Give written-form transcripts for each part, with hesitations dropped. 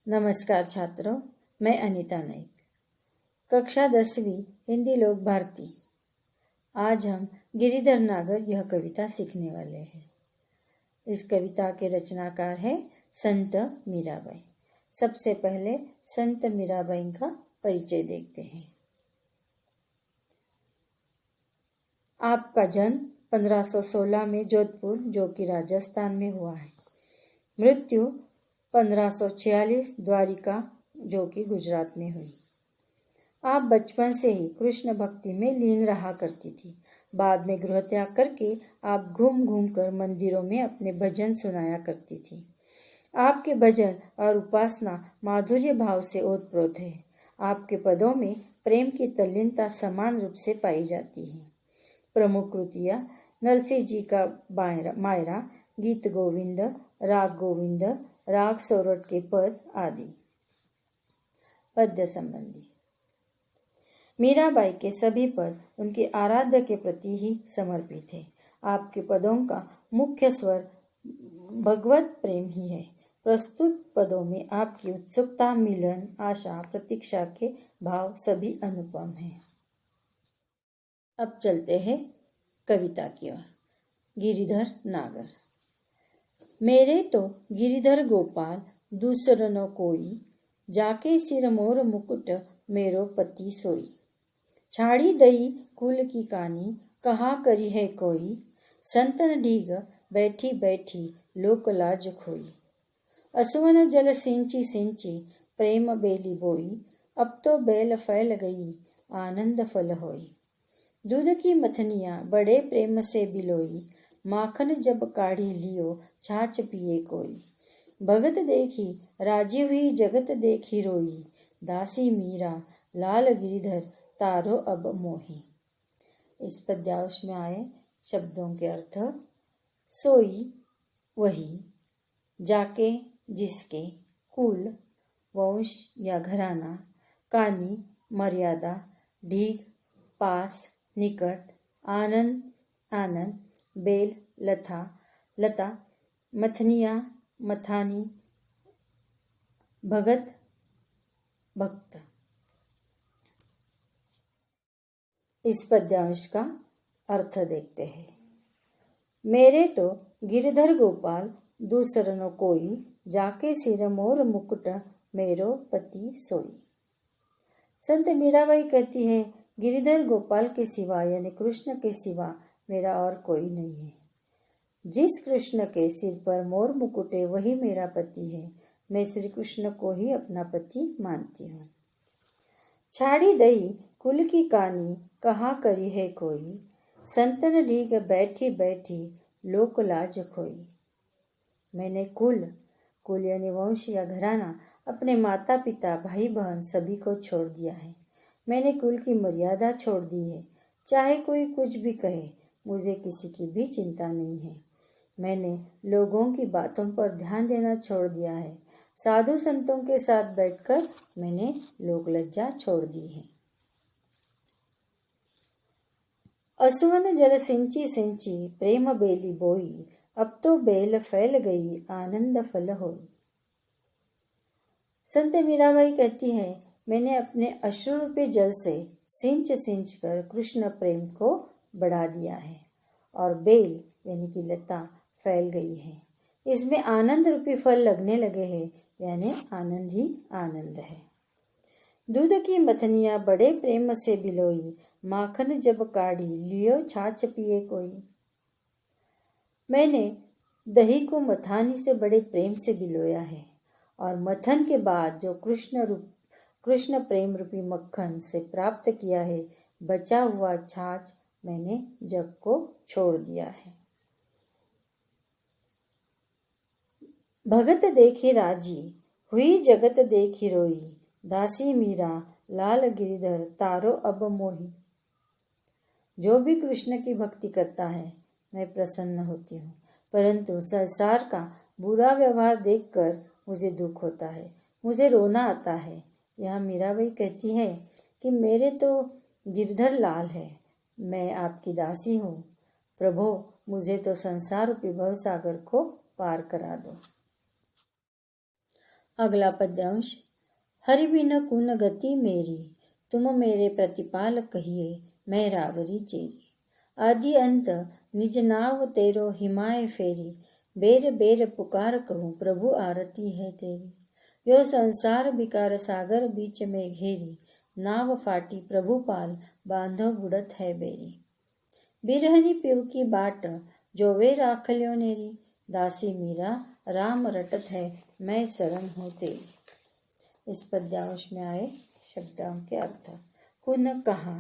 नमस्कार छात्रों, मैं अनीता नाइक, कक्षा 10वीं हिंदी लोक भारती। आज हम गिरिधर नागर यह कविता सीखने वाले हैं। इस कविता के रचनाकार हैं संत मीराबाई। सबसे पहले संत मीराबाई का परिचय देखते हैं। आपका जन्म 1516 में जोधपुर, जो कि राजस्थान में हुआ है। मृत्यु 1546 द्वारिका, जो कि गुजरात में हुई। आप बचपन से ही कृष्ण भक्ति में लीन रहा करती थी। बाद में गृह त्याग करके आप घूम घूम कर मंदिरों में अपने भजन सुनाया करती थी। आपके भजन और उपासना माधुर्य भाव से ओतप्रोत है। आपके पदों में प्रेम की तल्लीनता समान रूप से पाई जाती है। प्रमुख कृतियाँ नरसिंह जी का मायरा, गीत गोविंद, राग गोविंद, राग सोरठ के पद आदि। पद्य संबंधी मीराबाई के सभी पद उनके आराध्य के प्रति ही समर्पित है। आपके पदों का मुख्य स्वर भगवत प्रेम ही है। प्रस्तुत पदों में आपकी उत्सुकता, मिलन, आशा, प्रतीक्षा के भाव सभी अनुपम हैं। अब चलते हैं कविता की ओर। गिरिधर नागर। मेरे तो गिरिधर गोपाल दूसर न कोई, जाके सिर मोर मुकुट मेरो पति सोई। छाड़ी दई कुल की कानी, कहा करी है कोई, संतन ढीग बैठी बैठी लोक लाज खोई। असवन जल सिंची सिंची प्रेम बेली बोई, अब तो बेल फैल गई आनंद फल होई। दूध की मथनिया बड़े प्रेम से बिलोई, माखन जब काढ़ी लियो छाछ पिए कोई। भगत देखी राजी हुई जगत देखी रोई, दासी मीरा लाल गिरिधर तारो अब मोही। इस पद्यांश में आए शब्दों के अर्थ। सोई वही, जाके जिसके, कुल वंश या घराना, कानी मर्यादा, ढीग पास निकट, आनंद आनंद, बेल लता, मथनिया मथानी, भगत भक्त। इस पद्यांश का अर्थ देखते हैं। मेरे तो गिरधर गोपाल दूसर न कोई, जाके सिर मोर मुकुट मेरो पति सोई। संत मीराबाई कहती है, गिरिधर गोपाल के सिवा यानी कृष्ण के सिवा मेरा और कोई नहीं है। जिस कृष्ण के सिर पर मोर मुकुट है वही मेरा पति है। मैं श्री कृष्ण को ही अपना पति मानती हूँ। छाड़ी दई कुल की कानी, कहा करी है कोई, संतन ढीग बैठी बैठी लोक लाज खोई। मैंने कुल यानी वंश या घराना, अपने माता पिता, भाई बहन सभी को छोड़ दिया है। मैंने कुल की मर्यादा छोड़ दी है। चाहे कोई कुछ भी कहे, मुझे किसी की भी चिंता नहीं है। मैंने लोगों की बातों पर ध्यान देना छोड़ दिया है। साधु संतों के साथ बैठकर मैंने लोक लज्जा छोड़ दी है। असुवन जल सिंची सिंची प्रेम बेली बोई, अब तो बेल फैल गई आनंद फल होई। संत मीराबाई कहती है, मैंने अपने अश्रु रूपी जल से सिंच सिंच कर कृष्ण प्रेम को बढ़ा दिया है और बेल यानी कि लता फैल गई है। इसमें आनंद रूपी फल लगने लगे हैं, यानी आनंद ही आनंद है। दूध की मथनिया बड़े प्रेम से बिलोई, माखन जब काढ़ी लियो छाछ पिए कोई। मैंने दही को मथानी से बड़े प्रेम से बिलोया है और मथन के बाद जो कृष्ण प्रेम रूपी मक्खन से प्राप्त किया है, बचा हुआ छाछ मैंने जग को छोड़ दिया है। भगत देखी राजी हुई जगत देखी रोई, दासी मीरा लाल गिरिधर तारो अब मोही। जो भी कृष्ण की भक्ति करता है मैं प्रसन्न होती हूँ, परंतु संसार का बुरा व्यवहार देखकर मुझे दुख होता है, मुझे रोना आता है। यह मीराबाई कहती है कि मेरे तो गिरधर लाल है, मैं आपकी दासी हूँ। प्रभो, मुझे तो संसार रूपी भव सागर को पार करा दो। अगला पद्यांश। हरि बिन कुन गति मेरी, तुम मेरे प्रतिपाल कहिए, मैं रावरी चेरी। आदि अंत निज नाव तेरो हिमाय फेरी, बेर बेर पुकार कहूँ प्रभु आरती है तेरी। यो संसार विकार सागर बीच में घेरी, नाव फाटी प्रभु पाल बांधो बुड़त है बेरी। बिरहनी पिव की बाट जो वे राखल्यो नेरी, दासी मीरा राम रटत है मैं शरण हूँ तेरी। इस पद्यांश में आए शब्दों के अर्थ। कुन कहा,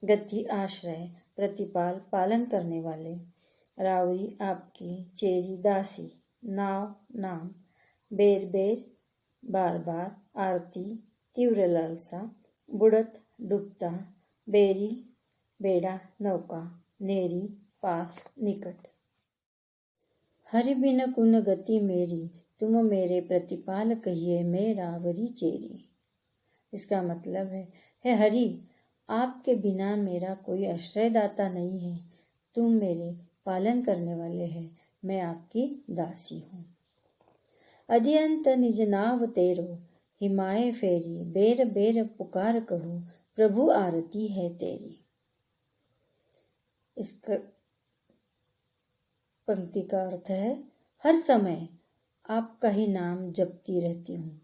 गति आश्रय, प्रतिपाल पालन करने वाले, रावरी आपकी, चेरी दासी, नाव नाम, बेर बेर बार बार, आरती तीव्र लालसा, बुड़त डूबता, बेरी बेड़ा नौका, नेरी पास निकट। हरि बिन कुन गति मेरी, तुम मेरे प्रतिपाल कहिए, मैं रावरी चेरी। इसका मतलब है, हे हरि, आपके बिना मेरा कोई आश्रयदाता नहीं है। तुम मेरे पालन करने वाले हैं, मैं आपकी दासी हूँ। अदियंत निज नाव तेरो हिमाय फेरी, बेर बेर पुकार कहूँ प्रभु आरती है तेरी। इस पंक्ति का अर्थ है, हर समय आपका ही नाम जपती रहती हूँ।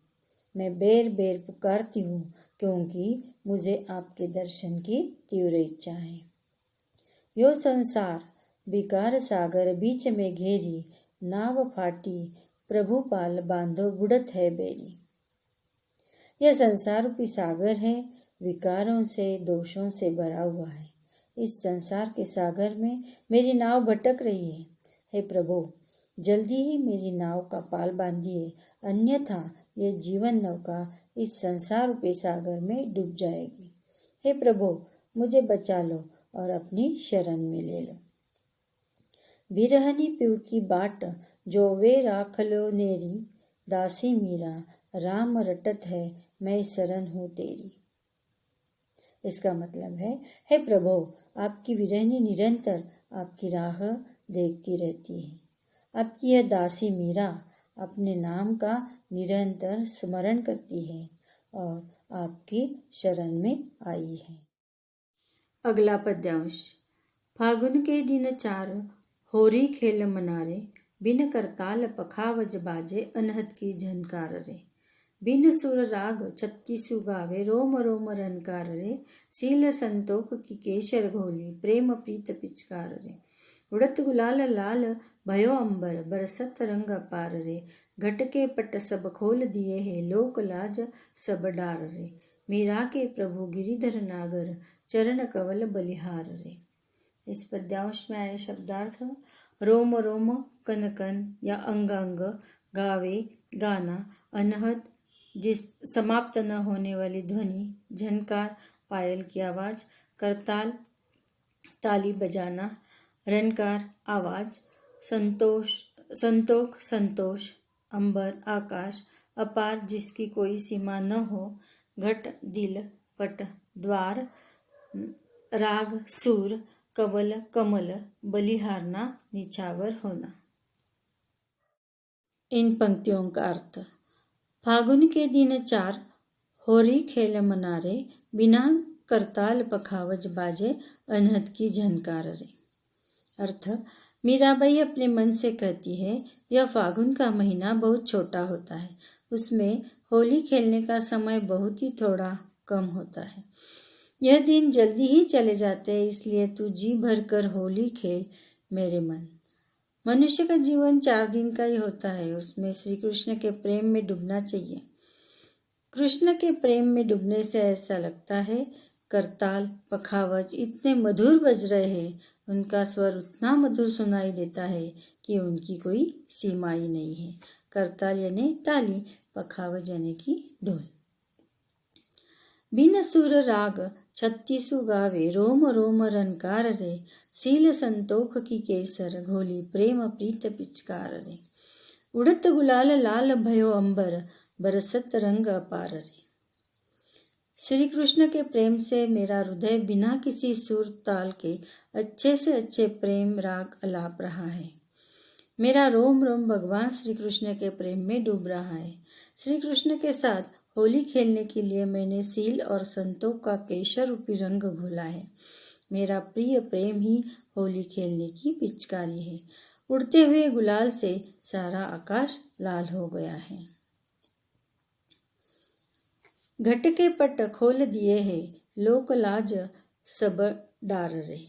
मैं बेर बेर पुकारती हूँ क्योंकि मुझे आपके दर्शन की तीव्र इच्छा है। यो संसार विकार सागर बीच में घेरी, नाव फाटी प्रभु पाल बांधो बुड़त है बेरी। यह संसार रूपी सागर है, विकारों से दोषों से भरा हुआ है। इस संसार के सागर में मेरी नाव भटक रही है। हे प्रभु, जल्दी ही मेरी नाव का पाल बांधिए, अन्यथा ये जीवन नौका इस संसार रूपी सागर में डूब जाएगी। हे प्रभु, मुझे बचा लो और अपनी शरण में ले लो। बिरहनी पिव की बाट जो वे राखलो नेरी, दासी मीरा राम रटत है मैं शरण हूँ तेरी। इसका मतलब है, हे प्रभु, आपकी विरहनी निरंतर आपकी राह देखती रहती है। आपकी यह दासी मीरा अपने नाम का निरंतर स्मरण करती है और आपकी शरण में आई है। अगला पद्यांश। फागुन के दिन चार होरी खेल मनारे, बिन करताल पखावज बाजे अनहद की झनकार रे। बिन सुर राग छत्तीसु गावे, रोम रोम रनकार रे। सील संतोख की केशर घोली, प्रेम प्रीत पिचकार रे। उड़त गुलाल लाल भयो अंबर, बरसत रंग अपार रे। घट के पट सब खोल दिए है, लोक लाज सब डार रे। मीरा के प्रभु गिरिधर नागर, चरण कवल बलिहार रे। इस पद्यांश में आए शब्दार्थ। रोम रोम कन कन या अंग अंग, गावे गाना, अनहद जिस समाप्त न होने वाली ध्वनि, झनकार पायल की आवाज, करताल ताली बजाना, रनकार आवाज, संतोख संतोष, अंबर आकाश, अपार जिसकी कोई सीमा न हो, घट दिल, पट द्वार, राग सुर, कवल कमल, बलिहारना निछावर होना। इन पंक्तियों का अर्थ। फागुन के दिन चार होरी खेल मनारे, बिना करताल पखावज बाजे अनहद की झनकार रे। अर्थ, मीराबाई अपने मन से कहती है, यह फागुन का महीना बहुत छोटा होता है, उसमें होली खेलने का समय बहुत ही थोड़ा कम होता है। यह दिन जल्दी ही चले जाते हैं, इसलिए तू जी भर कर होली खेल मेरे मन। मनुष्य का जीवन 4 दिन का ही होता है, उसमें श्री कृष्ण के प्रेम में डूबना चाहिए। कृष्ण के प्रेम में डूबने से ऐसा लगता है करताल पखावज इतने मधुर बज रहे हैं, उनका स्वर उतना मधुर सुनाई देता है कि उनकी कोई सीमा ही नहीं है। करताल यानी ताली, पखावज यानी कि ढोल। बिन सुर राग छत्तीसु गावे, रोम रोम रनकार रे। सील संतोख की केसर घोली, प्रेम प्रीत पिचकार रे। उड़त गुलाल लाल भयो अंबर, बरसत रंग अपार रे। श्री कृष्ण के प्रेम से मेरा हृदय बिना किसी सुर ताल के अच्छे से अच्छे प्रेम राग अलाप रहा है। मेरा रोम रोम भगवान श्री कृष्ण के प्रेम में डूब रहा है। श्री कृष्ण के साथ होली खेलने के लिए मैंने सील और संतों का केशर रूपी रंग घोला है। मेरा प्रिय प्रेम ही होली खेलने की पिचकारी है। उड़ते हुए गुलाल से सारा आकाश लाल हो गया है। घट के पट खोल दिए है, लोक लाज सब डार रे।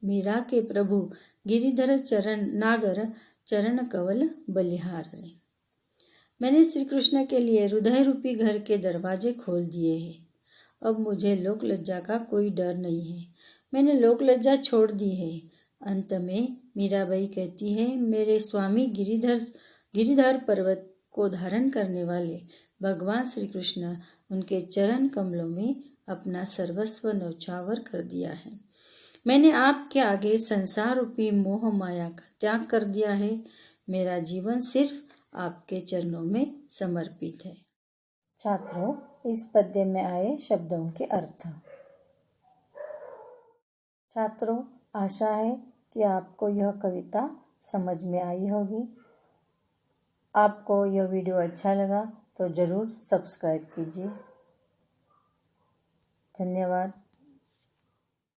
मीरा के प्रभु गिरिधर चरण नागर चरण कवल बलिहार रे। मैंने श्री कृष्ण के लिए हृदय रूपी घर के दरवाजे खोल दिए हैं। अब मुझे लोक लज्जा का कोई डर नहीं है। मैंने लोक लज्जा छोड़ दी है। अंत में मीराबाई कहती है, मेरे स्वामी गिरिधर पर्वत को धारण करने वाले भगवान श्री कृष्ण उनके चरण कमलों में अपना सर्वस्व न्यौछावर कर दिया है। मैंने आपके आगे संसार रूपी मोह माया का त्याग कर दिया है। मेरा जीवन सिर्फ आपके चरणों में समर्पित है। छात्रों, इस पद्य में आए शब्दों के अर्थ। छात्रों, आशा है कि आपको यह कविता समझ में आई होगी। आपको यह वीडियो अच्छा लगा तो ज़रूर सब्सक्राइब कीजिए। धन्यवाद।